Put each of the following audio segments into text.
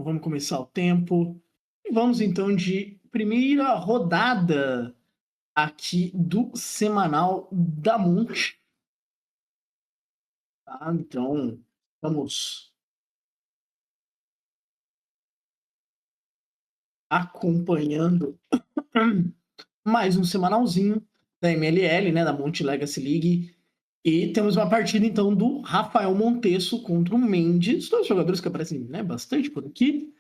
vamos começar o tempo. E vamos então de primeira rodada aqui do semanal da Monte. Tá? Então, vamos acompanhando mais um semanalzinho da MLL, né, da Monte Legacy League. E temos uma partida, então, do Rafael Montesso contra o Mendes, dois jogadores que aparecem, né, bastante por aqui.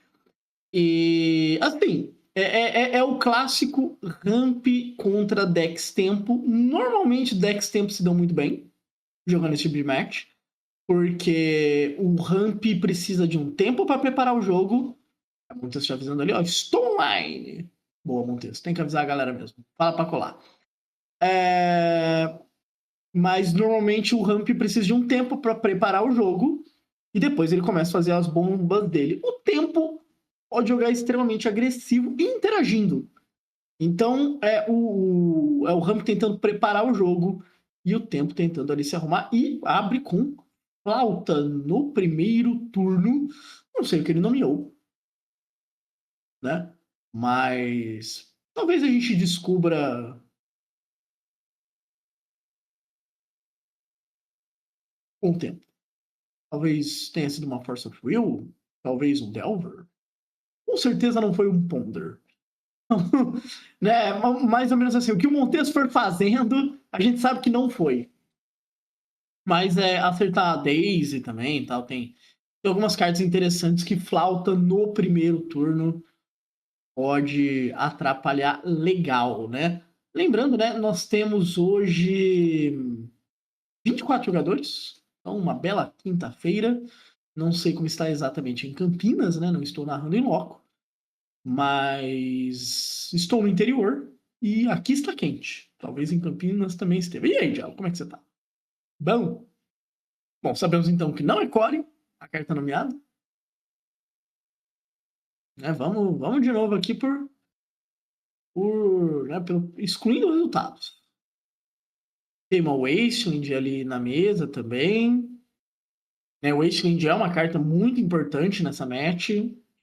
E, assim, é o clássico Ramp contra Dex Tempo. Normalmente, Dex Tempo se dão muito bem jogando esse tipo de match, porque o Ramp precisa de um tempo para preparar o jogo. A Montes já avisando ali, ó, Stone Line. Boa, Montes, tem que avisar a galera mesmo. Fala para colar. Mas, normalmente, o Ramp precisa de um tempo para preparar o jogo e depois ele começa a fazer as bombas dele. O tempo pode jogar extremamente agressivo e interagindo. Então, é o Ramp tentando preparar o jogo e o tempo tentando ali se arrumar e abre com flauta no primeiro turno. Não sei o que ele nomeou, né? Mas talvez a gente descubra com o tempo. Talvez tenha sido uma Force of Will, talvez um Delver. Com certeza não foi um Ponder. Né? Mais ou menos assim, o que o Montes for fazendo, a gente sabe que não foi. Mas acertar a Daisy também tal, tem algumas cartas interessantes que flauta no primeiro turno pode atrapalhar legal, né? Lembrando, né, nós temos hoje 24 jogadores, então uma bela quinta-feira. Não sei como está exatamente em Campinas, né? Não estou narrando em loco, mas estou no interior e aqui está quente. Talvez em Campinas também esteve. E aí, Diabo, como é que você tá? Bom? Bom, sabemos então que não é Core, a carta nomeada. Né? Vamos de novo aqui excluindo resultados. Tem uma Wasteland ali na mesa também. Né? Wasteland é uma carta muito importante nessa match.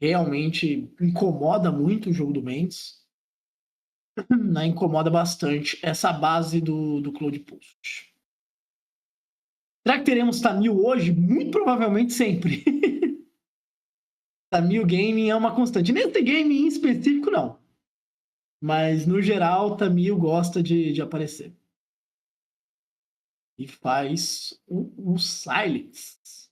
Realmente incomoda muito o jogo do Mendes. Né? Incomoda bastante essa base do Cloud Post. Será que teremos Tamil hoje? Muito provavelmente sempre. Tamil Gaming é uma constante. Nesse game em específico, não. Mas, no geral, Tamil gosta de aparecer. E faz o Silence,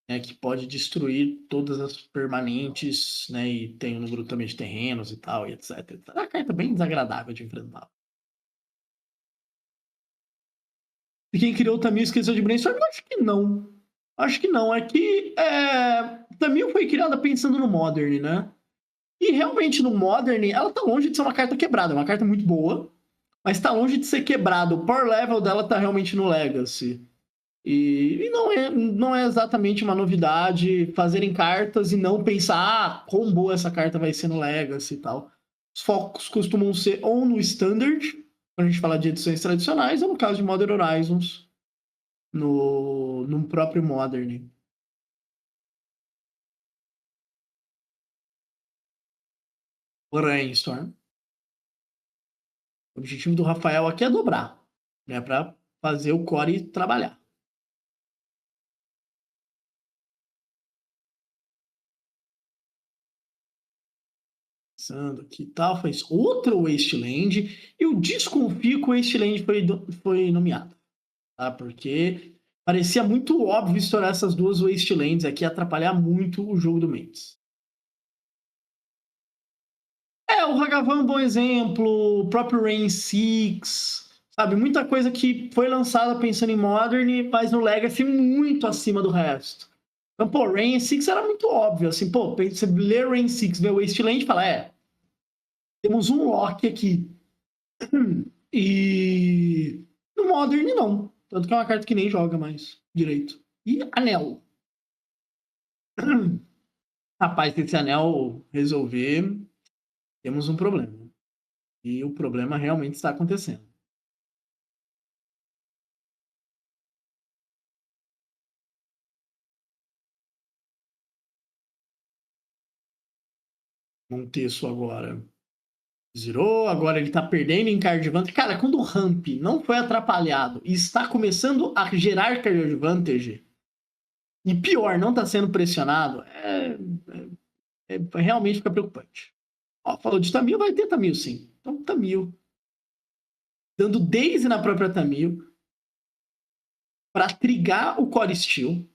né, que pode destruir todas as permanentes, né, e tem um número também de terrenos e tal, e etc. É uma carta bem desagradável de enfrentar. E quem criou o Tamil esqueceu de brainstorm? Acho que não. Acho que não. É que Tamil foi criada pensando no Modern, né? E realmente no Modern, ela tá longe de ser uma carta quebrada. É uma carta muito boa, mas tá longe de ser quebrada. O power level dela tá realmente no Legacy. E não é exatamente uma novidade fazerem cartas e não pensar, quão boa essa carta vai ser no Legacy e tal. Os focos costumam ser ou no Standard, quando a gente fala de edições tradicionais, ou no caso de Modern Horizons, no próprio Modern. Brainstorm. O objetivo do Rafael aqui é dobrar, né, para fazer o core trabalhar. Pensando aqui e tal, faz outra Wasteland. Eu desconfio que o Wasteland foi nomeado. Tá? Porque parecia muito óbvio estourar essas duas Wastelands aqui, atrapalhar muito o jogo do Mendes. O Hagavan é um bom exemplo, o próprio Rain Six, sabe? Muita coisa que foi lançada pensando em Modern, mas no Legacy muito acima do resto. Então, pô, Rain Six era muito óbvio, assim, pô, você lê Rain Six, vê Wasteland e fala, temos um lock aqui. E no Modern não. Tanto que é uma carta que nem joga mais direito. E Anel. Rapaz, se esse anel resolver, temos um problema. E o problema realmente está acontecendo. Montesso agora zerou, agora ele tá perdendo em card advantage. Cara, quando o ramp não foi atrapalhado e está começando a gerar card advantage, e pior, não tá sendo pressionado, realmente fica preocupante. Ó, falou de Tamil, vai ter Tamil sim. Então, Tamil. Dando Daisy na própria Tamil para trigar o Core Steel.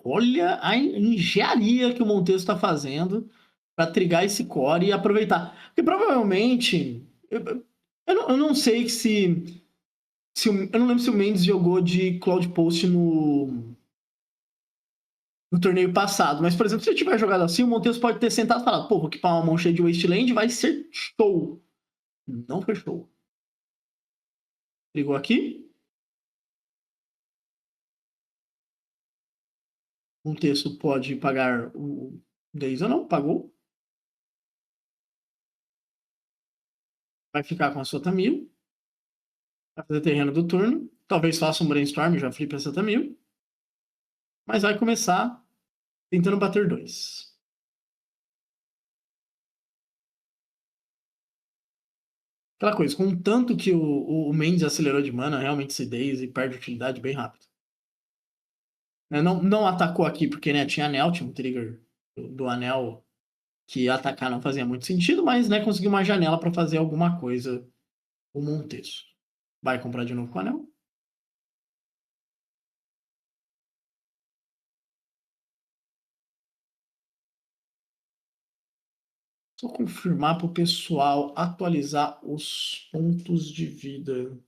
Olha a engenharia que o Monteiro está fazendo para trigar esse core e aproveitar. Porque provavelmente. Eu não sei se eu não lembro se o Mendes jogou de Cloud Post no torneio passado. Mas, por exemplo, se ele tiver jogado assim, o Monteiro pode ter sentado e falado: pô, vou equipar uma mão cheia de Wasteland, vai ser show. Não foi show. Trigou aqui. Um texto pode pagar o 10 ou não, pagou. Vai ficar com a sua Tamil. Vai fazer terreno do turno. Talvez faça um brainstorm, já flipe essa Tamil. Mas vai começar tentando bater 2. Aquela coisa, com tanto que o Mendes acelerou de mana, realmente se daze e perde utilidade bem rápido. Não atacou aqui porque né, tinha anel, tinha um trigger do anel que atacar não fazia muito sentido, mas né, conseguiu uma janela para fazer alguma coisa o Montesso. Vai comprar de novo com o anel. Só confirmar para o pessoal atualizar os pontos de vida.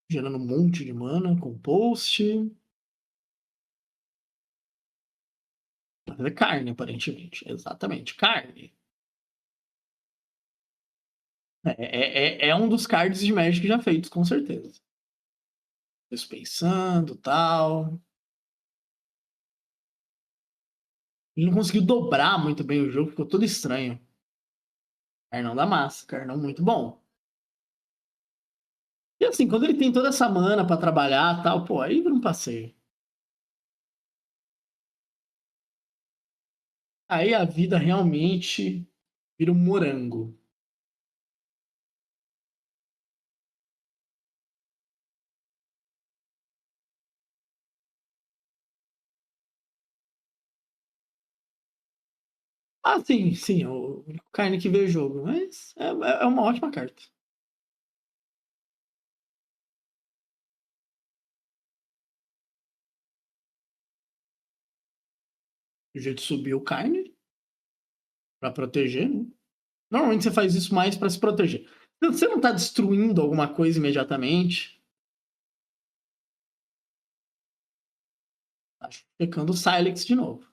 Gerando um monte de mana com post. É carne, aparentemente. Exatamente, carne. É um dos cards de Magic já feitos, com certeza. Pensando, tal. Ele não conseguiu dobrar muito bem o jogo, ficou todo estranho. Carnão da massa, carnão muito bom. E assim, quando ele tem toda essa mana pra trabalhar, tal, pô, aí vira um passeio. Aí a vida realmente vira um morango. Ah, sim, sim, é o único carne que vê jogo, mas é uma ótima carta. O jeito de subir o carne pra proteger, né? Normalmente você faz isso mais pra se proteger. Você não tá destruindo alguma coisa imediatamente. Tá checando o Silex de novo.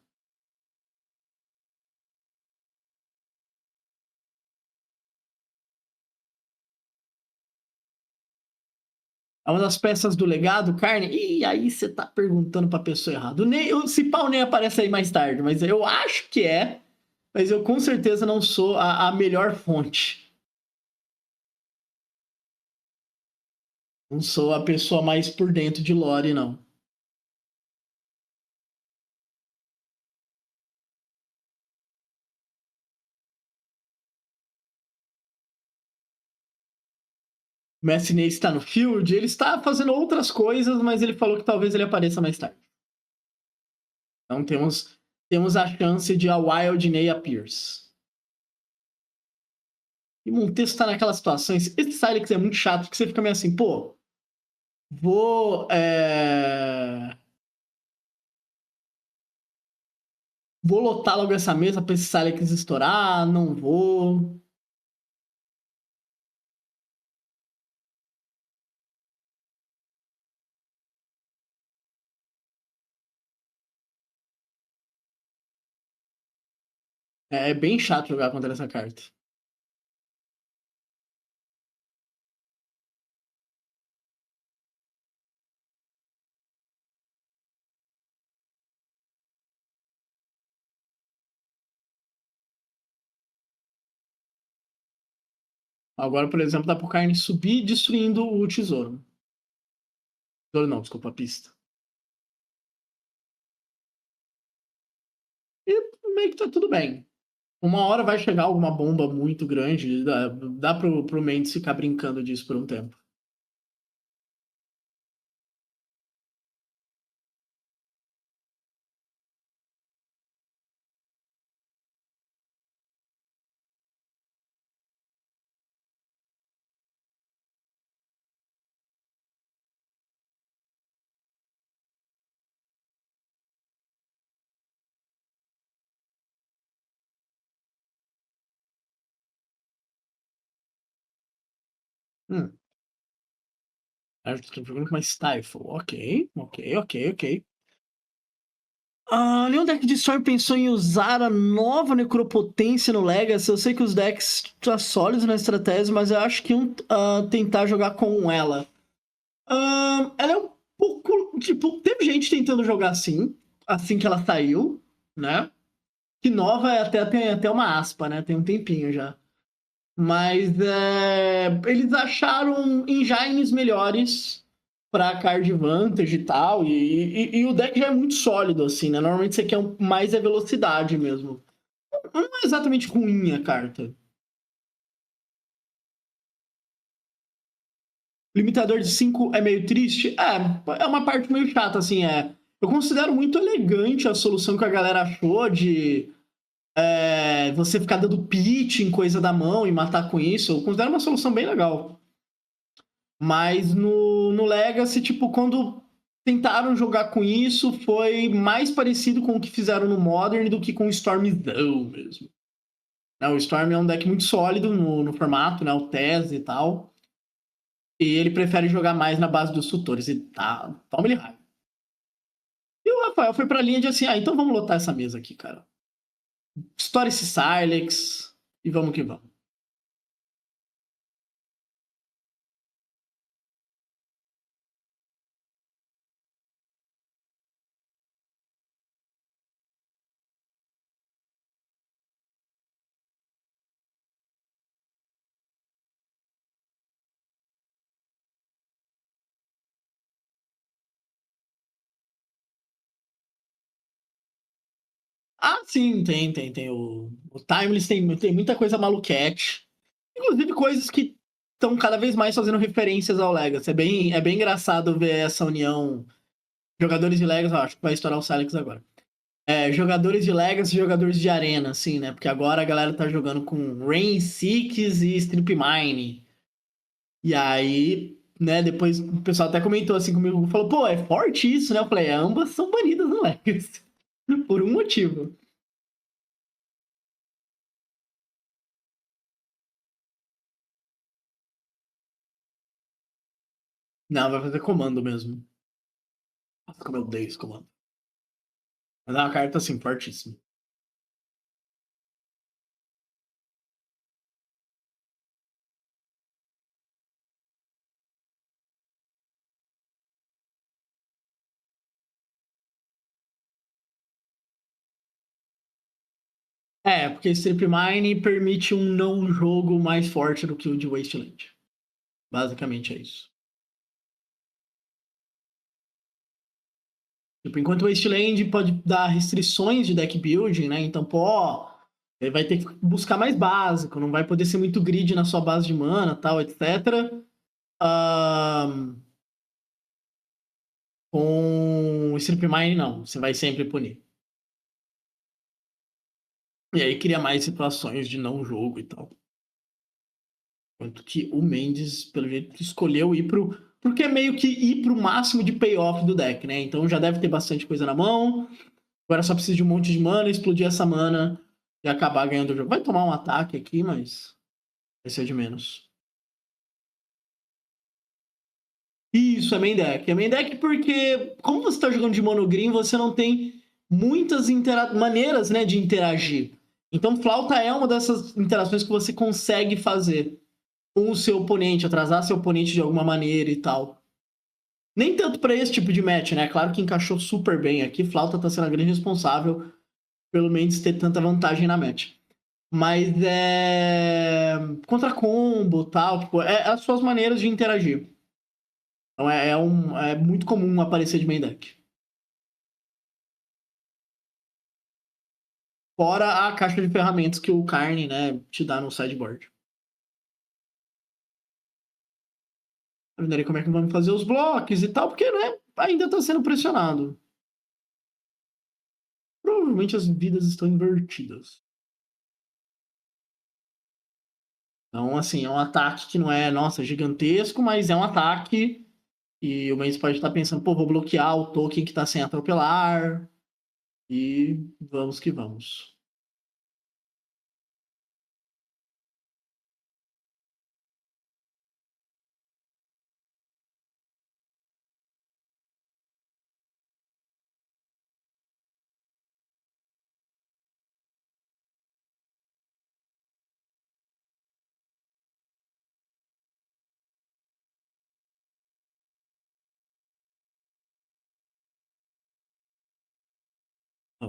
É uma das peças do legado, carne. E aí você tá perguntando pra pessoa errada. Se pau nem aparece aí mais tarde, mas eu acho que é. Mas eu com certeza não sou a melhor fonte. Não sou a pessoa mais por dentro de lore, não. O Messi Ney está no field, ele está fazendo outras coisas, mas ele falou que talvez ele apareça mais tarde. Então temos a chance de a Wild Ney appears. E Monteiro tá naquelas situações. Esse Silex é muito chato, porque você fica meio assim, pô, vou. Vou lotar logo essa mesa pra esse Silex estourar? Não vou. É bem chato jogar contra essa carta. Agora, por exemplo, dá pro Carne subir destruindo o tesouro. Tesouro não, desculpa, a pista. E meio que tá tudo bem. Uma hora vai chegar alguma bomba muito grande, dá pro Mendes ficar brincando disso por um tempo. Hum. Tô jogando com uma Stifle. Ok. Nenhum deck de Storm pensou em usar a nova Necropotência no Legacy. Eu sei que os decks estão sólidos na estratégia, mas eu acho que tentar jogar com ela. Ela é um pouco. Tipo, teve gente tentando jogar assim que ela saiu, né? Que nova tem até uma aspa, né? Tem um tempinho já. Mas eles acharam engines melhores pra card vantage e tal. E o deck já é muito sólido, assim, né? Normalmente você quer mais velocidade mesmo. Não é exatamente ruim a carta. Limitador de 5 é meio triste? É uma parte meio chata, assim, é. Eu considero muito elegante a solução que a galera achou de você ficar dando pitch em coisa da mão e matar com isso. Eu considero uma solução bem legal. Mas no Legacy, tipo, quando tentaram jogar com isso, foi mais parecido com o que fizeram no Modern do que com o Stormzão mesmo. O Storm é um deck muito sólido no formato, né? O TES e tal. E ele prefere jogar mais na base dos tutores. E tá, toma ele raio. E o Rafael foi pra linha de assim, então vamos lotar essa mesa aqui, cara. Estoura esse Silex e vamos que vamos. Sim, tem. O Timeless tem muita coisa maluquete. Inclusive coisas que estão cada vez mais fazendo referências ao Legacy. É bem engraçado ver essa união. Jogadores de Legacy, acho que vai estourar o Silex agora. Jogadores de Legacy e jogadores de Arena, assim, né? Porque agora a galera tá jogando com Rain, Six e Strip Mine. E aí, né, depois o pessoal até comentou assim comigo, falou, pô, é forte isso, né? Eu falei, ambas são banidas no Legacy. Por um motivo. Não, vai fazer comando mesmo. Nossa, como eu odeio esse comando. Mas é uma carta, assim, fortíssima. Porque Strip Mine permite um não jogo mais forte do que o de Wasteland. Basicamente é isso. Tipo, enquanto o Wasteland pode dar restrições de deck building, né? Então, pô, ele vai ter que buscar mais básico, não vai poder ser muito grid na sua base de mana, tal, etc. Ahn, com o Strip Mine, não. Você vai sempre punir. E aí cria mais situações de não jogo e tal. Quanto que o Mendes, pelo jeito, escolheu ir pro. Porque é meio que ir pro máximo de payoff do deck, né? Então já deve ter bastante coisa na mão. Agora só precisa de um monte de mana, explodir essa mana e acabar ganhando o jogo. Vai tomar um ataque aqui, mas vai ser de menos. Isso, é main deck. É main deck porque, como você tá jogando de monogreen, você não tem muitas maneiras, né, de interagir. Então, flauta é uma dessas interações que você consegue fazer com o seu oponente, atrasar seu oponente de alguma maneira e tal. Nem tanto para esse tipo de match, né? Claro que encaixou super bem aqui. Flauta tá sendo a grande responsável pelo Mendes ter tanta vantagem na match. Mas é. Contra combo e tal, tipo, é as suas maneiras de interagir. Então é muito comum aparecer de main deck. Fora a caixa de ferramentas que o Carne, né, te dá no sideboard. Eu verei como é que vamos fazer os blocos e tal, porque, né, ainda tá sendo pressionado. Provavelmente as vidas estão invertidas. Então, assim, é um ataque que não é, nossa, gigantesco, mas é um ataque. E o Mendes pode estar pensando, pô, vou bloquear o token que tá sem atropelar. E vamos que vamos.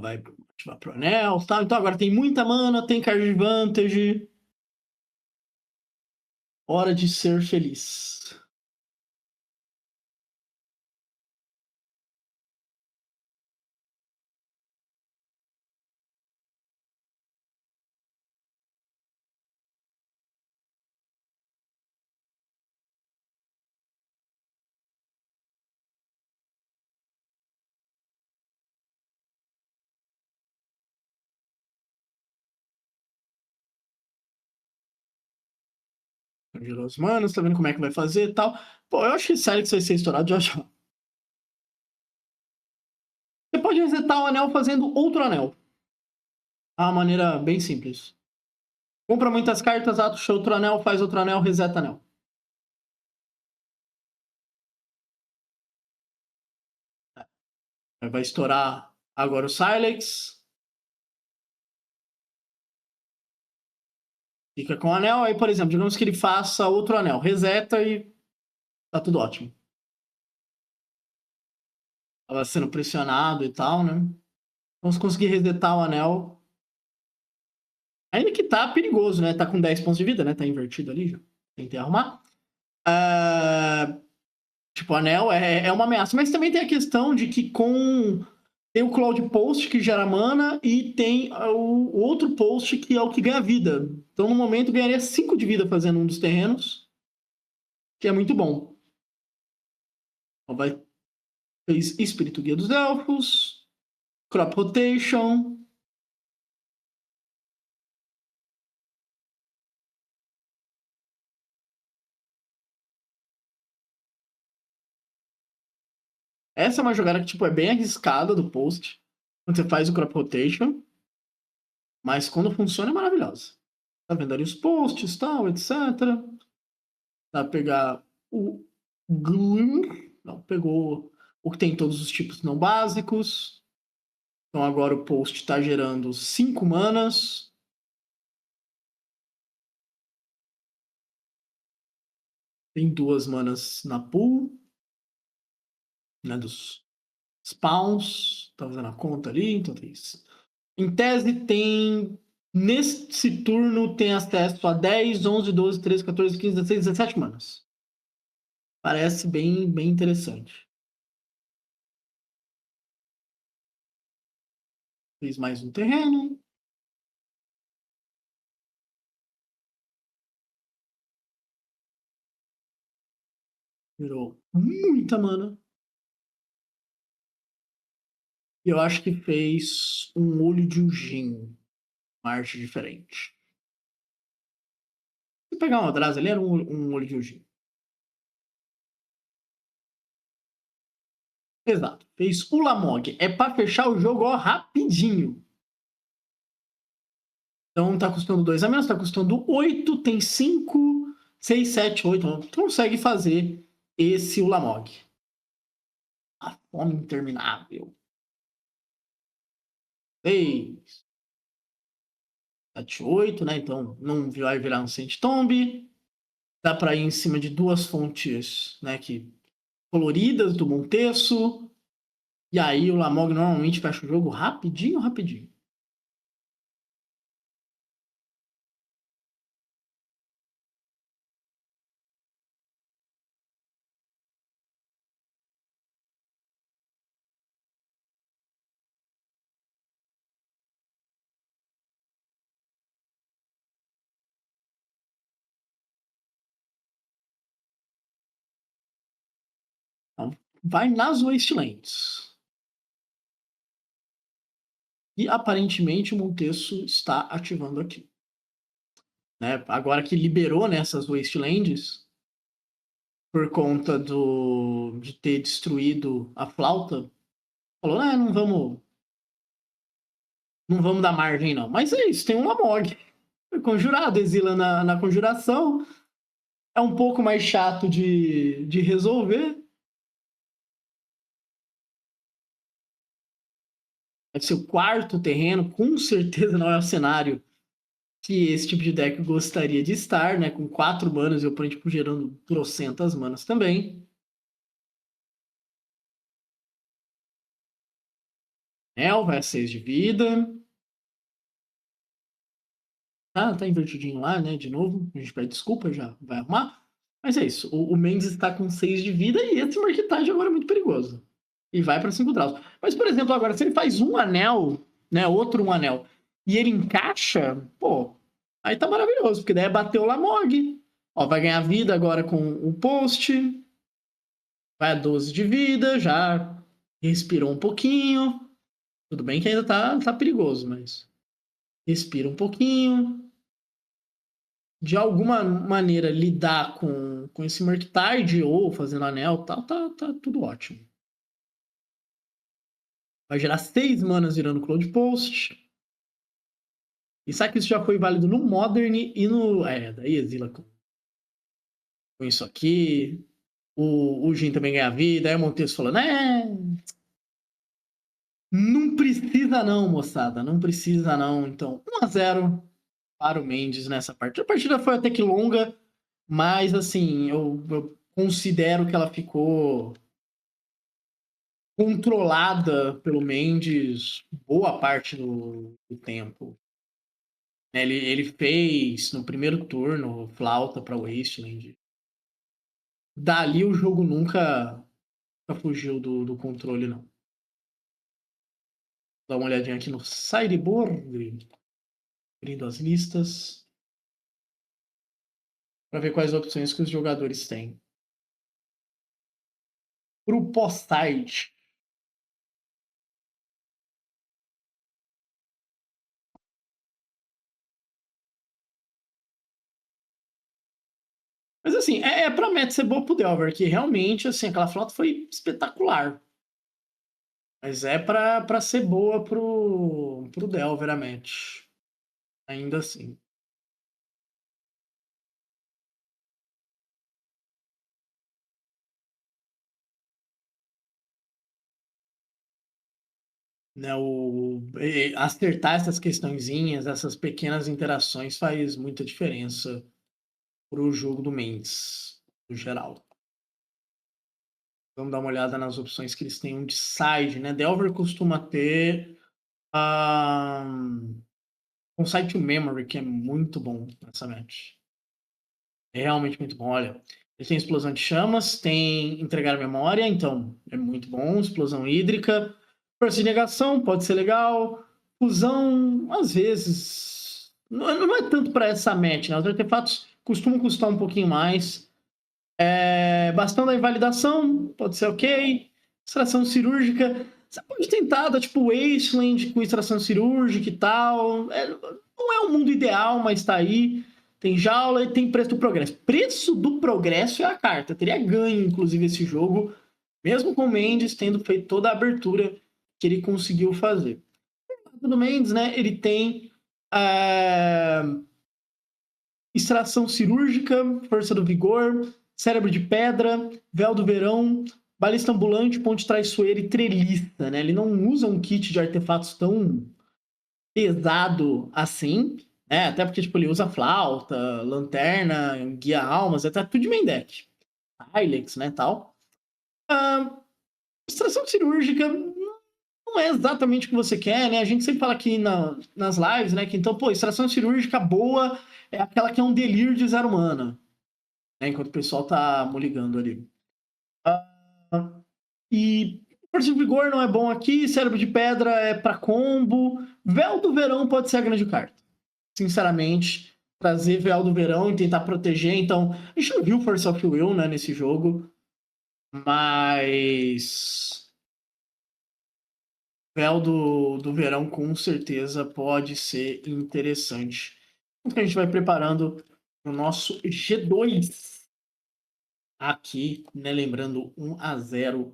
Vai ativar pro anel, tá? Então agora tem muita mana, tem card advantage. Hora de ser feliz. Gerou as manas, tá vendo como é que vai fazer e tal. Pô, eu acho que sério que isso vai ser estourado já já. Você pode resetar o anel fazendo outro anel. É uma maneira bem simples. Compra muitas cartas, acha outro anel, faz outro anel, reseta anel. Vai estourar agora o Silex. Fica com o anel. Aí, por exemplo, digamos que ele faça outro anel. Reseta e tá tudo ótimo. Tava sendo pressionado e tal, né? Então, se conseguir resetar o anel. Ainda que tá perigoso, né? Tá com 10 pontos de vida, né? Tá invertido ali já. Tentei arrumar. Tipo, o anel é uma ameaça. Mas também tem a questão de que com. Tem o Cloud Post que gera mana e tem o outro post que é o que ganha vida. Então, no momento, ganharia 5 de vida fazendo um dos terrenos, que é muito bom. Então, fez Espírito Guia dos Elfos, Crop Rotation. Essa é uma jogada que tipo, é bem arriscada do post, quando você faz o Crop Rotation, mas quando funciona é maravilhosa. Tá vendo ali os posts, tal, etc. Dá pra pegar o Gloom. Não, pegou o que tem todos os tipos não básicos. Então agora o post está gerando 5 manas. Tem 2 manas na pool, né, dos spawns. Tá fazendo a conta ali, então tem isso. Em tese tem, nesse turno, tem acesso a 10, 11, 12, 13, 14, 15, 16, 17 manas. Parece bem, bem interessante. Fez mais um terreno. Virou muita mana. E eu acho que fez um olho de Ujin. Uma arte diferente. Se pegar uma Draza ali, era um olho de Ujin. Exato. Fez Ulamog. É pra fechar o jogo, ó, rapidinho. Então tá custando 2 a menos, tá custando 8, tem 5, 6, 7, 8. Então consegue fazer esse Ulamog. A fome interminável. 6. 7-8, né? Então não vai virar um Saint Tomb. Dá para ir em cima de 2 fontes, né, coloridas do Monteço. E aí o Lamog normalmente fecha o jogo rapidinho. Então, vai nas Wastelands. E aparentemente o Monteço está ativando aqui. Né? Agora que liberou nessas Wastelands, por conta de ter destruído a flauta, falou, não vamos dar margem não. Mas é isso, tem um Lamog. Foi conjurado, exila na conjuração. É um pouco mais chato de resolver. Vai ser o 4º terreno, com certeza não é o cenário que esse tipo de deck gostaria de estar, né? Com 4 manas e o oponente gerando trocentas manas também. Vai a 6 de vida. Tá invertidinho lá, né? De novo. A gente pede desculpa, já vai arrumar. Mas é isso. O Mendes está com 6 de vida e esse Marquetade agora é muito perigoso. E vai para 5 draws. Mas, por exemplo, agora, se ele faz um anel, né? Outro um anel, e ele encaixa, pô, aí tá maravilhoso, porque daí é bater o Lamog. Ó, vai ganhar vida agora com o post. Vai a 12 de vida, já respirou um pouquinho. Tudo bem que ainda tá perigoso, mas respira um pouquinho. De alguma maneira lidar com esse Murktide ou fazendo anel, tá tudo ótimo. Vai gerar 6 manas virando Cloud Post. E sabe que isso já foi válido no Modern e no... daí exila com isso aqui. O Jin também ganha vida. Aí o Monteço falando, não precisa não, moçada. Não precisa não. Então, 1-0 para o Mendes nessa partida. A partida foi até que longa, mas assim, eu considero que ela ficou controlada pelo Mendes boa parte do tempo. Ele fez no primeiro turno flauta para Wasteland. Dali o jogo nunca fugiu do controle, não. Dá uma olhadinha aqui no sideboard, abrindo as listas, para ver quais opções que os jogadores têm. Pro pós-side. Mas assim, promete ser boa pro Delver, que realmente, assim, aquela flauta foi espetacular. Mas é pra ser boa pro Delver, a match. Ainda assim. Né, acertar essas questõezinhas, essas pequenas interações faz muita diferença pro jogo do Mendes, no geral. Vamos dar uma olhada nas opções que eles têm de side, né? Delver costuma ter um side to memory, que é muito bom nessa match. É realmente muito bom. Olha, ele tem explosão de chamas, tem entregar memória, então é muito bom. Explosão hídrica, força de negação, pode ser legal. Fusão, às vezes, não é tanto para essa match, né? Os artefatos costumam custar um pouquinho mais. Bastão da invalidação, pode ser ok. Extração cirúrgica, você pode tentar dar tipo Wasteland com extração cirúrgica e tal. Não é o mundo ideal, mas tá aí. Tem jaula e tem preço do progresso. Preço do progresso é a carta. Teria ganho, inclusive, esse jogo, mesmo com o Mendes tendo feito toda a abertura que ele conseguiu fazer. No Mendes, né, ele tem extração cirúrgica, força do vigor, cérebro de pedra, véu do verão, balista ambulante, ponte traiçoeira e treliça, né? Ele não usa um kit de artefatos tão pesado assim, Até porque, tipo, ele usa flauta, lanterna, guia almas, até tudo de main deck. Hylex, né, tal. Extração cirúrgica não é exatamente o que você quer, né? A gente sempre fala aqui nas lives, né? Que então, pô, extração cirúrgica boa é aquela que é um delírio de 0 mana. Né? Enquanto o pessoal tá moligando ali. E Força de Vigor não é bom aqui, Cérebro de Pedra é pra combo. Véu do Verão pode ser a grande carta. Sinceramente, trazer Véu do Verão e tentar proteger. Então, a gente não viu Force of Will, né, nesse jogo. Mas Véu do Verão com certeza pode ser interessante. Então a gente vai preparando o nosso G2 aqui, né? Lembrando 1-0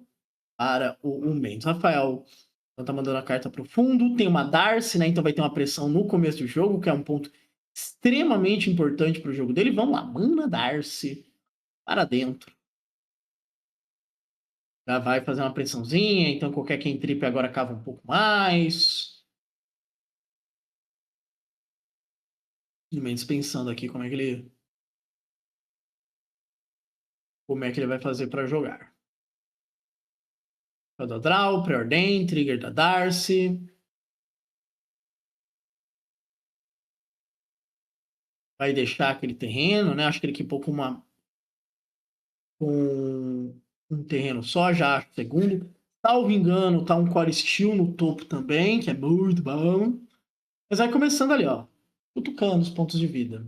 para o Mendes. Rafael então tá mandando a carta pro fundo. Tem uma Darcy, né? Então vai ter uma pressão no começo do jogo, que é um ponto extremamente importante pro jogo dele. Vamos lá, mana Darcy para dentro. Já vai fazer uma pressãozinha, então qualquer cantrip agora cava um pouco mais. O Mendes pensando aqui como é que ele vai fazer para jogar. Draw, Preordain, Trigger da Darcy. Vai deixar aquele terreno, né? Acho que ele equipou com um terreno só, já acho segundo. Salvo engano, tá um Core Steel no topo também, que é muito bom. Mas vai começando ali, ó. Cutucando os pontos de vida.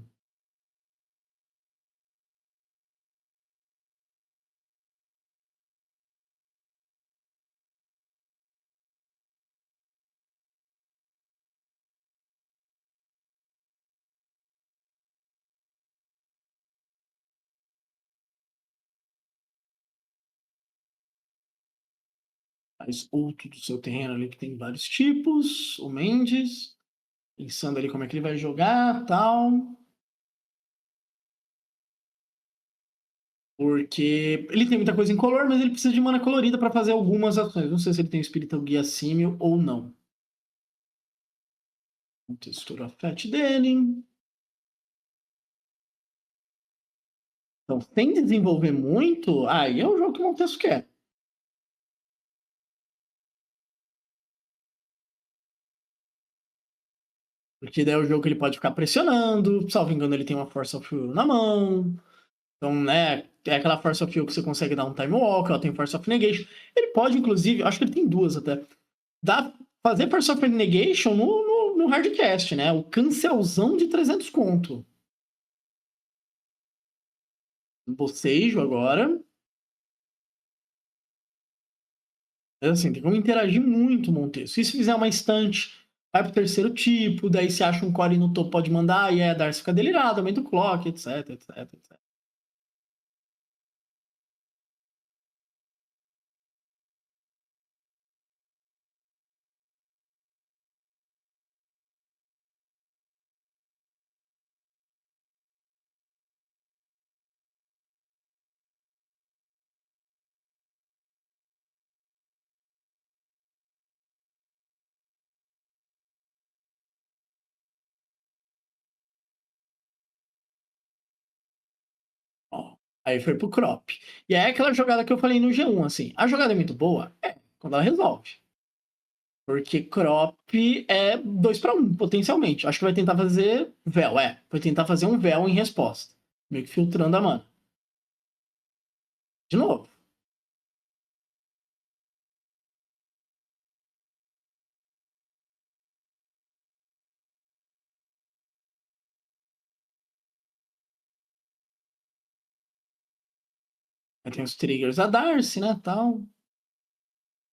Faz outro do seu terreno ali, que tem vários tipos. O Mendes. Pensando ali como é que ele vai jogar, tal. Porque ele tem muita coisa em color, mas ele precisa de mana colorida para fazer algumas ações. Não sei se ele tem o espírito guia símil ou não. Textura fat dele. Então, sem desenvolver muito, aí é o jogo que o Montesso quer. Porque daí é o jogo que ele pode ficar pressionando. Salvo engano, ele tem uma Force of Will na mão. Então, né, é aquela Force of Will que você consegue dar um Time Walk, ela tem Force of Negation. Ele pode, inclusive, acho que ele tem duas até, fazer Force of Negation no Hardcast, né? O cancelzão de 300 conto. Bocejo agora. É assim, tem como interagir muito, Monteiro. Se fizer uma estante, vai pro terceiro tipo, daí se acha um core no topo, pode mandar, e aí a Darcy fica delirada, aumenta o clock, etc, etc, etc. Ó, aí foi pro crop. E é aquela jogada que eu falei no G1, assim. A jogada é muito boa? É, quando ela resolve. Porque crop é 2 para 1, potencialmente. Acho que vai tentar fazer véu, vai tentar fazer um véu em resposta. Meio que filtrando a mana. De novo. Aí tem os triggers da Darcy, né, tal.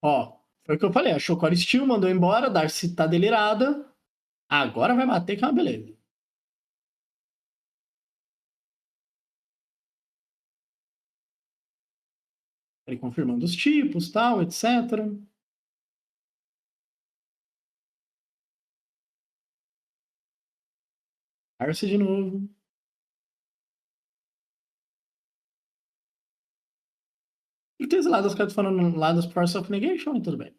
Ó, foi o que eu falei. Achou Core Steel, mandou embora. Darcy tá delirada. Agora vai bater que é uma beleza. Ele confirmando os tipos, tal, etc. Darcy de novo. E tem esse lado das cartas falando lá das Force of Negation, e tudo bem.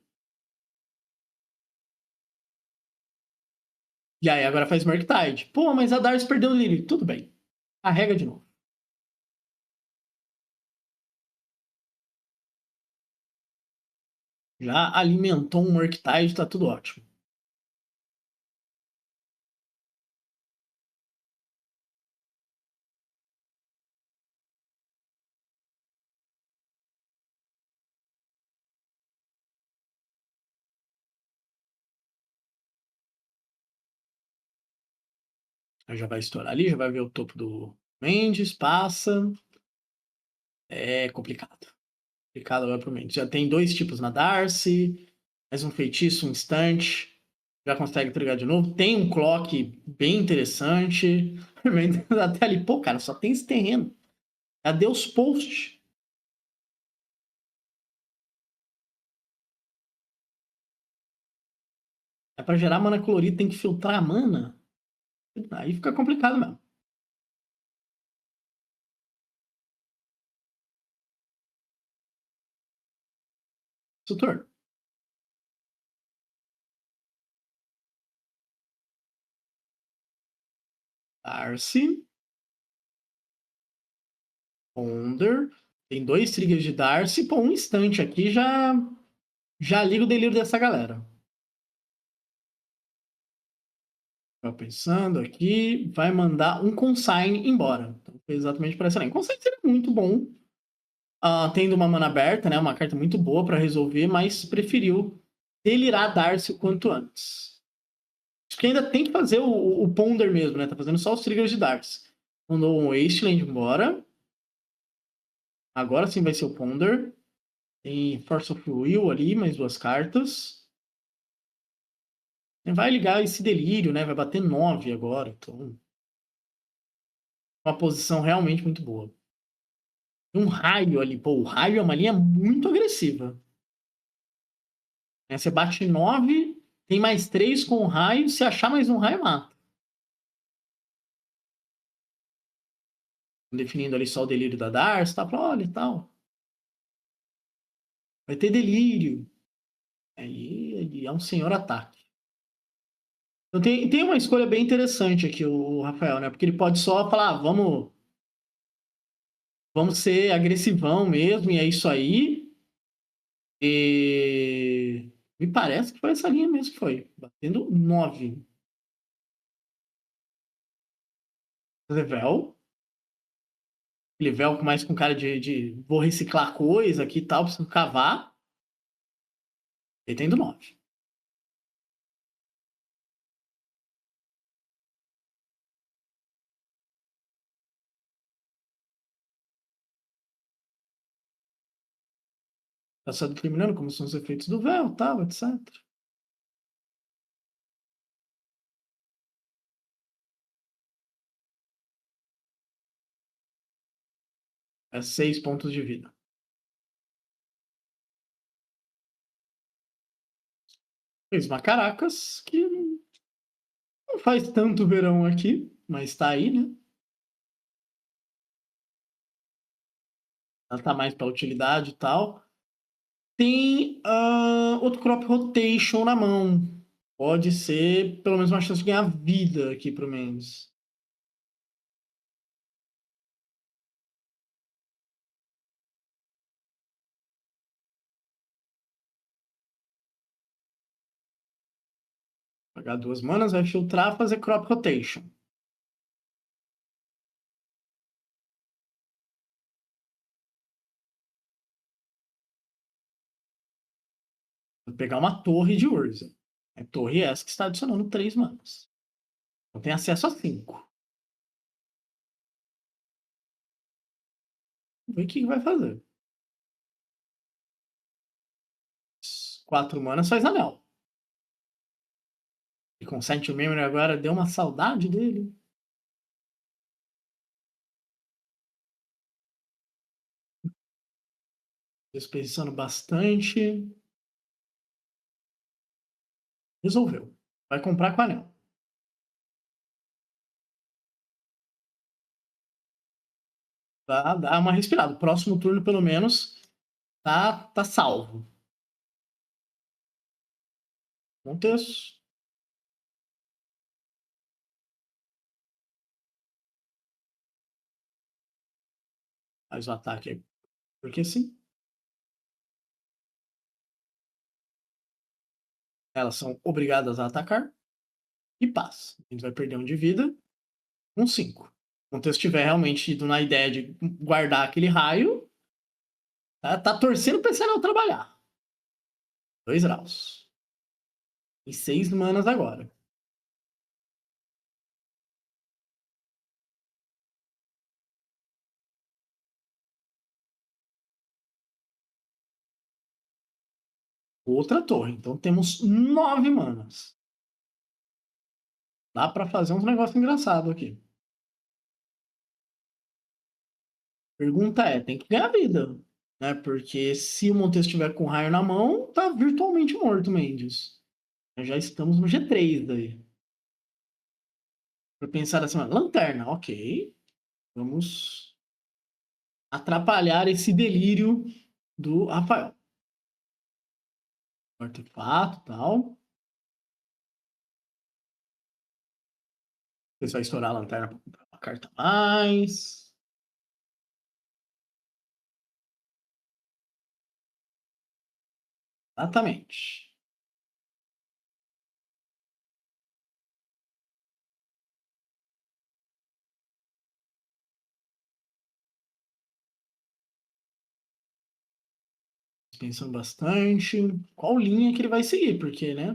E aí agora faz Murktide. Pô, mas a Darcy perdeu o Lyric. Tudo bem. Carrega de novo. Já alimentou um Murktide, tá tudo ótimo. Aí já vai estourar ali, já vai ver o topo do Mendes, passa. É complicado. Complicado agora pro Mendes. Já tem dois tipos na Darcy, mais um feitiço, um instante. Já consegue trigar de novo. Tem um clock bem interessante. O Mendes até ali, pô, cara, só tem esse terreno. Cadê os posts? É pra gerar mana colorida, tem que filtrar a mana. Aí fica complicado mesmo. Seu turno. Darcy. Ponder. Tem dois triggers de Darcy. Pô, um instante aqui já liga o delírio dessa galera. Tá pensando aqui, vai mandar um consign embora. Então, foi exatamente para essa linha. Consign seria muito bom, tendo uma mana aberta, né? Uma carta muito boa para resolver, mas preferiu delirar Darcy o quanto antes. Acho que ainda tem que fazer o Ponder mesmo, né? Tá fazendo só os triggers de Darcy. Mandou um Wasteland embora. Agora sim vai ser o Ponder. Tem Force of Will ali, mais duas cartas. Vai ligar esse delírio, né? Vai bater 9 agora. Então, uma posição realmente muito boa. Um raio ali. Pô, o raio é uma linha muito agressiva. Né? Você bate 9, tem mais 3 com o raio. Se achar mais um raio, mata. Definindo ali só o delírio da Darcy, tá? Olha e tal. Vai ter delírio. Aí é um senhor ataque. Então tem uma escolha bem interessante aqui, o Rafael, né? Porque ele pode só falar, vamos ser agressivão mesmo, e é isso aí. E me parece que foi essa linha mesmo que foi. Batendo 9. Level. Level mais com cara de vou reciclar coisa aqui e tal, preciso cavar. Ele tem do 9. Tá só determinando como são os efeitos do véu, tal, etc. É 6 pontos de vida. Fez uma Caracas, que não faz tanto verão aqui, mas tá aí, né? Ela tá mais pra utilidade e tal. Tem outro crop rotation na mão. Pode ser pelo menos uma chance de ganhar vida aqui pro Mendes. Pagar 2 manas, vai filtrar, fazer crop rotation. Vou pegar uma torre de Urza. É torre essa que está adicionando 3 manas. Então tem acesso a 5. Vamos ver o que vai fazer. 4 manas faz anel. E com Sentinel Memory agora deu uma saudade dele. Desperdiçando bastante. Resolveu. Vai comprar com anel. Dá uma respirada. Próximo turno, pelo menos, tá salvo. Contexto. Faz o ataque aí. Porque sim. Elas são obrigadas a atacar. E passa. A gente vai perder 1 de vida. Com 5. Quando eu estiver realmente ido na ideia de guardar aquele raio, tá torcendo pra esse anel trabalhar. 2 graus. E 6 manas agora. Outra torre. Então temos 9 manas. Dá pra fazer uns negócios engraçados aqui. Pergunta é, tem que ganhar vida, né? Porque se o Montes estiver com raio na mão, tá virtualmente morto, Mendes. Nós já estamos no G3 daí. Pra pensar assim, lanterna, ok. Vamos atrapalhar esse delírio do Rafael. Artefato e tal. Você vai estourar a lanterna pra comprar uma carta a mais. Exatamente. Pensando bastante. Qual linha que ele vai seguir? Porque, né?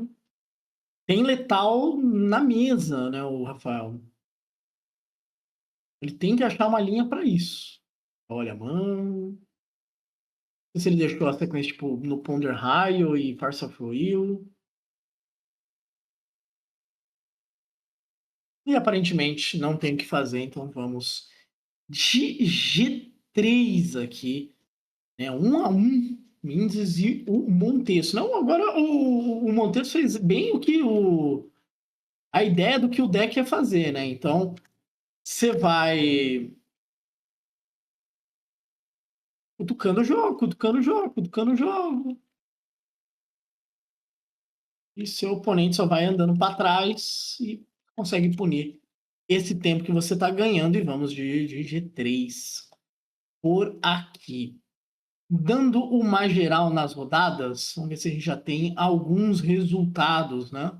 Tem letal na mesa, né, o Rafael? Ele tem que achar uma linha para isso. Olha, mano. Não sei se ele deixou a sequência, tipo, no Ponder Raio e Farce of Will. E aparentemente não tem o que fazer, então vamos de G3 aqui. Né? 1-1. Mendes e o Montesso. Não, agora o Montesso fez bem o que a ideia do que o deck ia fazer, né? Então, você vai cutucando o jogo, cutucando o jogo, cutucando o jogo. E seu oponente só vai andando para trás e consegue punir esse tempo que você está ganhando. E vamos de G3 por aqui. Dando uma geral nas rodadas, vamos ver se a gente já tem alguns resultados, né?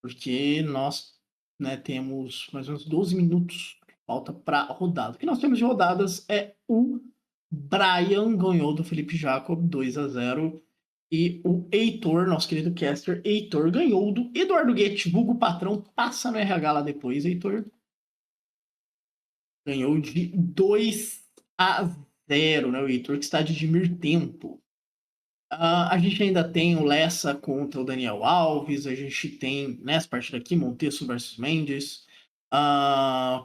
Porque nós, né, temos mais ou menos 12 minutos que falta para a rodada. O que nós temos de rodadas é o Brian ganhou do Felipe Jacob 2-0. E o Heitor, nosso querido caster, Heitor, ganhou do Eduardo Guedes, vulgo patrão. Passa no RH lá depois, Heitor. Ganhou de 2-0, né? O Heitor que está de Dimir Tempo. A gente ainda tem o Lessa contra o Daniel Alves. A gente tem, nessa partida aqui, Montesso versus Mendes.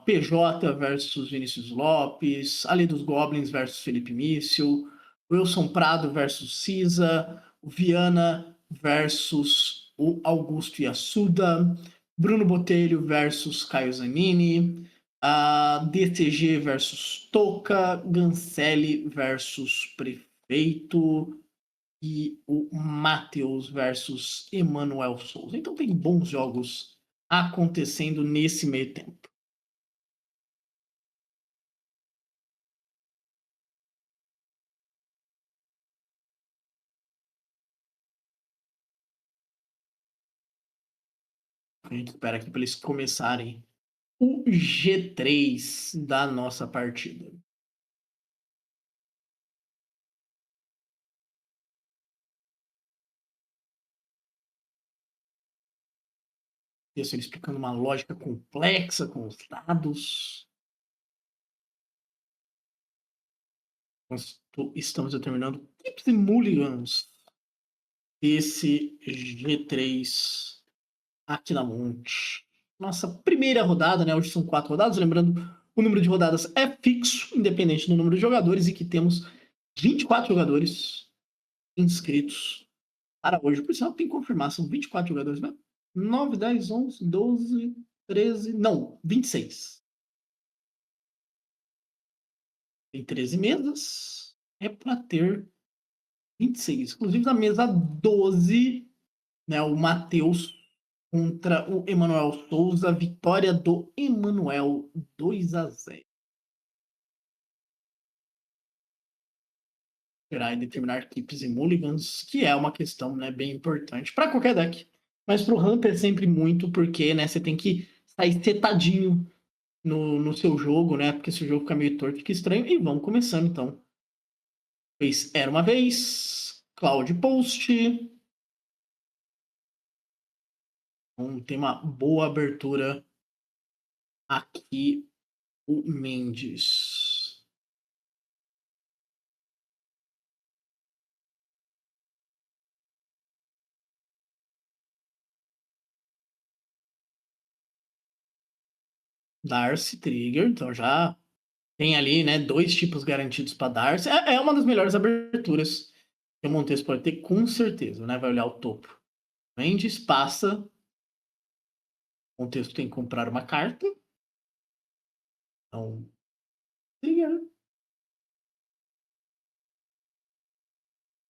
PJ versus Vinícius Lopes. Ali dos Goblins versus Felipe Míssil. Wilson Prado versus Cisa. Viana versus o Augusto Yasuda. Bruno Botelho versus Caio Zanini. DTG versus Toca. Gancelli versus Prefeito e o Matheus versus Emanuel Souza. Então tem bons jogos acontecendo nesse meio tempo. A gente espera aqui para eles começarem o G3 da nossa partida. Isso, ele explicando uma lógica complexa com os dados. Nós estamos determinando tips e mulligans desse G3 aqui na Monte. Nossa primeira rodada, né? Hoje são 4 rodadas. Lembrando, o número de rodadas é fixo, independente do número de jogadores, e que temos 24 jogadores inscritos para hoje. Por sinal, tem que confirmar, são 24 jogadores, né? 9, 10, 11, 12, 13. Não, 26. Tem 13 mesas. É para ter 26. Inclusive, na mesa 12, né? O Matheus contra o Emanuel Souza. Vitória do Emanuel 2-0. Esperar e determinar keeps e mulligans, que é uma questão, né, bem importante para qualquer deck. Mas pro Ramp é sempre muito, porque, né, você tem que sair setadinho no seu jogo, né? Porque se o jogo fica meio torto, fica estranho. E vamos começando, então. Fez Era Uma Vez, Cloud Post. Tem uma boa abertura aqui, o Mendes. Darcy Trigger, então já tem ali, né, 2 tipos garantidos para Darcy. É uma das melhores aberturas que o Montes pode ter, com certeza, né? Vai olhar o topo. Mendes passa. O Montes tem que comprar uma carta. Então, Trigger.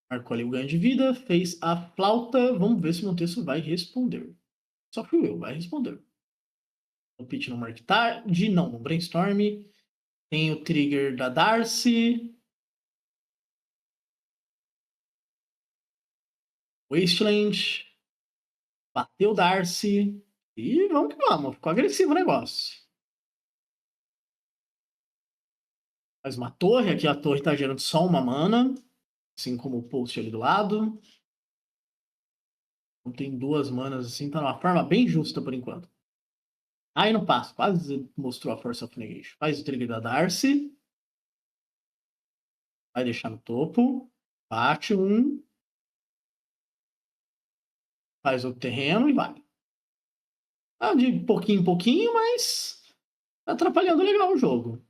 Marcou ali o ganho de vida, fez a flauta. Vamos ver se o Montesso vai responder. Só fui eu, vai responder. O pitch no Mark Tarde, não, no Brainstorm. Tem o trigger da Darcy. Wasteland. Bateu Darcy. E vamos que vamos. Ficou agressivo o negócio. Faz uma torre. Aqui a torre tá gerando só uma mana. Assim como o post ali do lado. Então tem 2 manas assim. Tá numa forma bem justa por enquanto. Aí no passo. Quase mostrou a Force of Negation. Faz o trigger da Darcy. Vai deixar no topo. Bate um. Faz o terreno e vai. Tá de pouquinho em pouquinho, mas tá atrapalhando legal o jogo.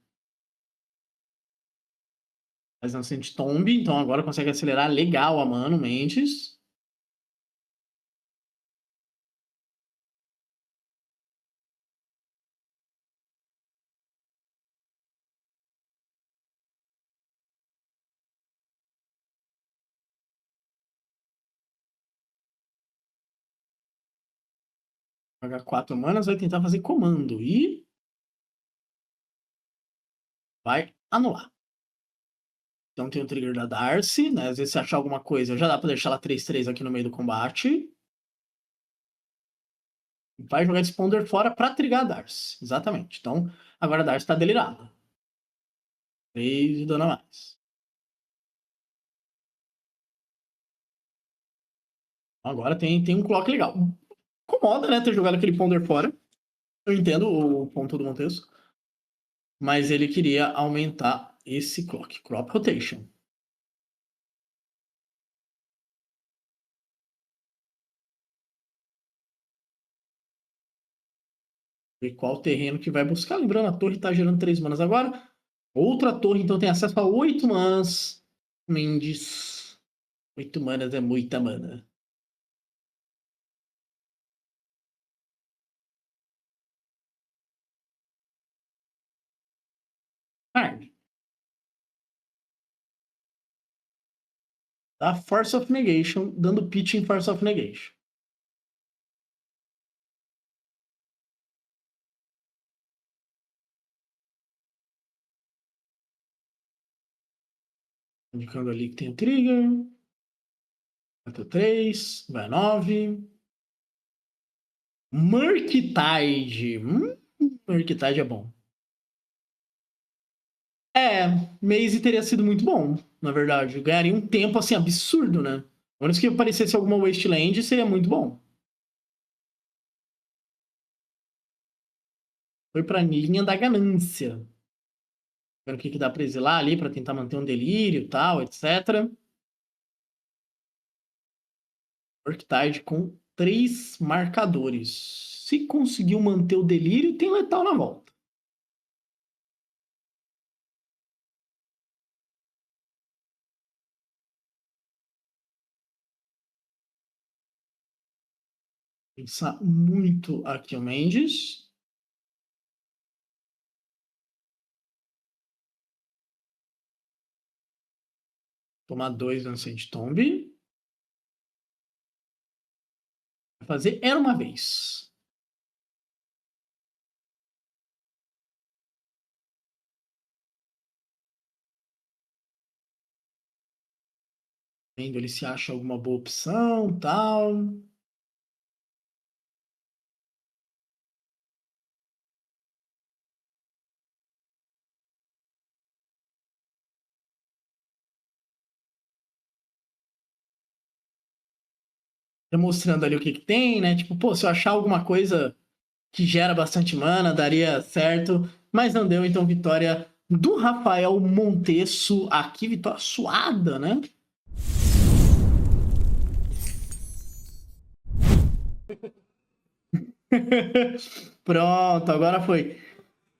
Faz Ancient Tomb, então agora consegue acelerar legal a mano, Mendes. Pagar 4 manas, vai tentar fazer comando e vai anular. Então tem o trigger da Darcy, né? Às vezes se achar alguma coisa, já dá pra deixar ela 3/3 aqui no meio do combate. Vai jogar esse Ponder fora pra trigar a Darcy. Exatamente. Então, agora a Darcy tá delirada. 3 de dano a mais. Agora tem um clock legal. Incomoda, né? Ter jogado aquele Ponder fora. Eu entendo o ponto do Montesso. Mas ele queria aumentar esse clock. Crop rotation. Ver qual terreno que vai buscar. Lembrando, a torre está gerando 3 manas agora. Outra torre, então, tem acesso a 8 manas. Mendes. 8 manas é muita mana. Card. Dá Force of Negation, dando pitch em Force of Negation. Indicando ali que tem o trigger. Bateu 3, vai 9. Murktide. Murktide é bom. É, Maze teria sido muito bom, na verdade. Ganharia um tempo, assim, absurdo, né? A menos que aparecesse alguma Wasteland, seria muito bom. Foi pra linha da ganância. Vendo o que dá pra exilar ali, pra tentar manter um delírio e tal, etc. Orctide com 3 marcadores. Se conseguiu manter o delírio, tem letal na volta. Pensar muito aqui o Mendes. Tomar 2 no Ancient Tomb. Vai fazer Era Uma Vez. Vendo ele se acha alguma boa opção, tal. Tá mostrando ali o que que tem, né? Tipo, pô, se eu achar alguma coisa que gera bastante mana, daria certo, mas não deu, então vitória do Rafael Montesso, aqui vitória suada, né? Pronto, agora foi.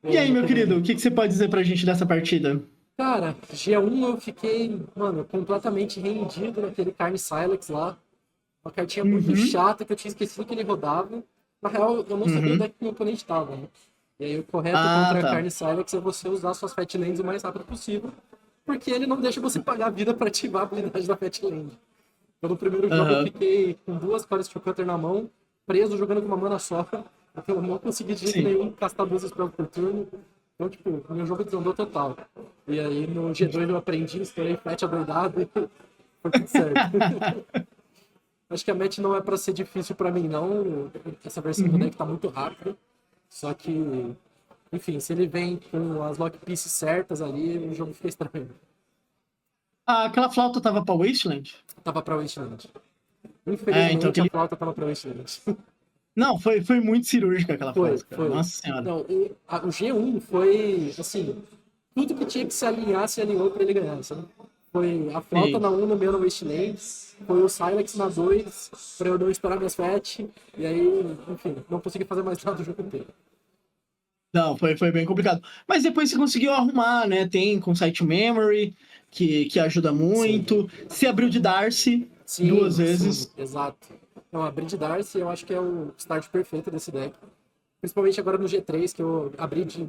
E aí, meu querido, o que que você pode dizer pra gente dessa partida? Cara, G1 eu fiquei, mano, completamente rendido naquele Carne Silex lá. Uma cartinha muito Uhum, chata que eu tinha esquecido que ele rodava. Na real, eu não sabia o uhum. deck que meu oponente tava, né? E aí o correto Ah, contra a tá. Carne Silex é você usar suas Fatlands o mais rápido possível. Porque ele não deixa você pagar a vida pra ativar a habilidade da Fatland. Então no primeiro jogo eu Aham. fiquei com duas Forest Cutter na mão, preso jogando com uma mana só. Então eu não consegui de jeito Sim. nenhum castar duas spells por turno. Então, tipo, o meu jogo desandou total. E aí no G2 eu aprendi, estourei flat adoidado e foi tudo certo. Acho que a match não é pra ser difícil pra mim, não. Essa versão do deck Uhum. tá muito rápida. Só que, enfim, se ele vem com as lock pieces certas ali, o jogo fica estranho. Ah, aquela flauta tava pra Wasteland? Tava pra Wasteland. É, então Infelizmente a aquele. flauta tava pra Wasteland. Não, foi muito cirúrgica aquela Foi, flauta, cara. foi. Nossa senhora. Não, o G1 foi, assim, tudo que tinha que se alinhar, se alinhou pra ele ganhar, sabe? Foi a flauta Sim. na 1 no meu no Wasteland, foi o Silex na 2, pra eu não estourar minhas fat, e aí, enfim, não consegui fazer mais nada do jogo inteiro. Não, foi bem complicado. Mas depois você conseguiu arrumar, né? Tem com Site Memory, que ajuda Sim, muito. Se abriu de Darcy duas sim, sim, vezes. exato. Então, a Bridge Darcy eu acho que é o start perfeito desse deck. Principalmente agora no G3, que eu abri de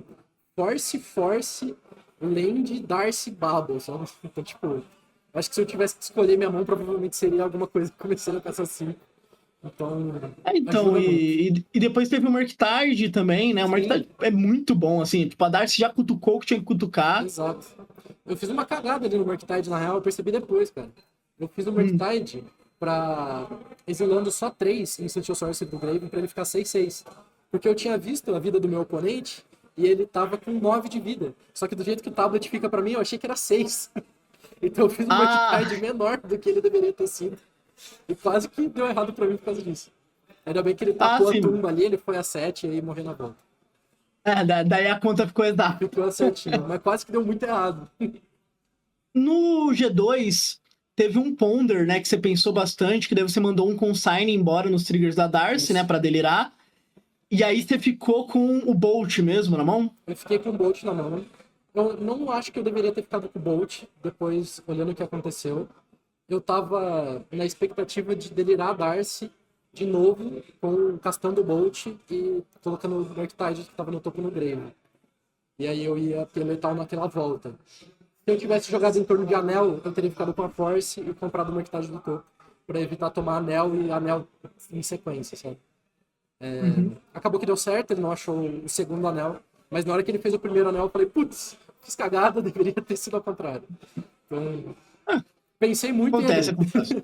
Force, Land, Darcy, Bubble, sabe? Então, tipo, acho que se eu tivesse que escolher minha mão, provavelmente seria alguma coisa começando com essa 5. Então, É, então, ajuda muito. e depois teve o Murktide também, né? O Sim, Murktide é muito bom, assim. Tipo, a Darcy já cutucou o que tinha que cutucar. exato. Eu fiz uma cagada ali no Murktide, na real, eu percebi depois, cara. Eu fiz o Hum. Murktide pra exilando só 3 Instant Sorcery do Grave pra ele ficar 6/6. Porque eu tinha visto a vida do meu oponente e ele tava com 9 de vida. Só que do jeito que o tablet fica pra mim, eu achei que era 6. Então eu fiz um Ah, Murktide menor do que ele deveria ter sido. E quase que deu errado pra mim por causa disso. Ainda bem que ele ah, tapou a sim. tumba ali, ele foi a 7 e aí morreu na volta. É, daí a conta ficou exata. Ficou certinho, mas quase que deu muito errado. No G2, teve um Ponder, né? Que você pensou bastante, que daí você mandou um consign embora nos triggers da Darcy, né? Isso. Pra delirar. E aí você ficou com o Bolt mesmo na mão? Eu fiquei com o Bolt na mão. Eu não acho que eu deveria ter ficado com o Bolt, depois, olhando o que aconteceu. Eu tava na expectativa de delirar a Darcy de novo, castando o Bolt e colocando o Murktide que tava no topo no Grave. E aí eu ia ter letal naquela volta. Se eu tivesse jogado em torno de anel, eu teria ficado com a Force e comprado o Murktide do topo. Pra evitar tomar anel e anel em sequência, sabe? Uhum. Acabou que deu certo, ele não achou o segundo anel. Mas na hora que ele fez o primeiro anel, eu falei, putz, fiz cagada, deveria ter sido ao contrário. Então, Ah, pensei muito e acontece, errei. acontece.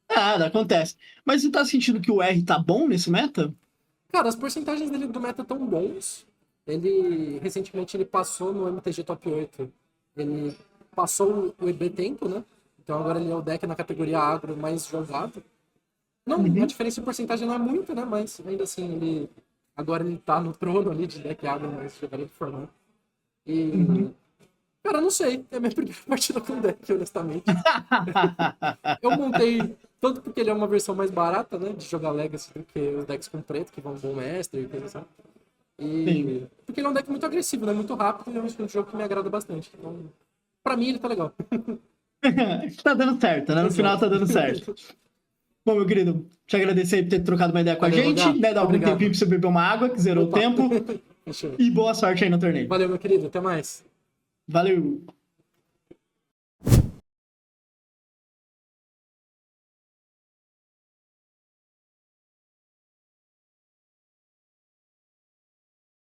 Ah, acontece. Mas você tá sentindo que o R tá bom nesse meta? Cara, as porcentagens dele do meta tão bons. Ele, recentemente, ele passou no MTG Top 8. Ele passou o EB Tempo, né? Então agora ele é o deck na categoria agro mais jogado. Não, a Uhum. diferença de porcentagem não é muito, né? Mas ainda assim, ele agora ele tá no trono ali de deck agro mais jogado do formato. E, Uhum. cara, não sei. É a minha primeira partida com o deck, honestamente. Eu montei, tanto porque ele é uma versão mais barata, né? De jogar Legacy do que os decks com preto, que vão bom mestre e coisa assim. Sim. E porque ele é um deck muito agressivo, né? Muito rápido e é um estilo de jogo que me agrada bastante. Então, pra mim, ele tá legal. Tá dando certo, né? No final Exato. tá dando certo. Bom, meu querido, te agradecer aí por ter trocado uma ideia com a Valeu, gente, Logar. né? Muito Dar algum tempinho obrigado. pra você beber uma água, que zerou o Opa. tempo. Fechou. E boa sorte aí no torneio. Valeu, meu querido. Até mais. Valeu!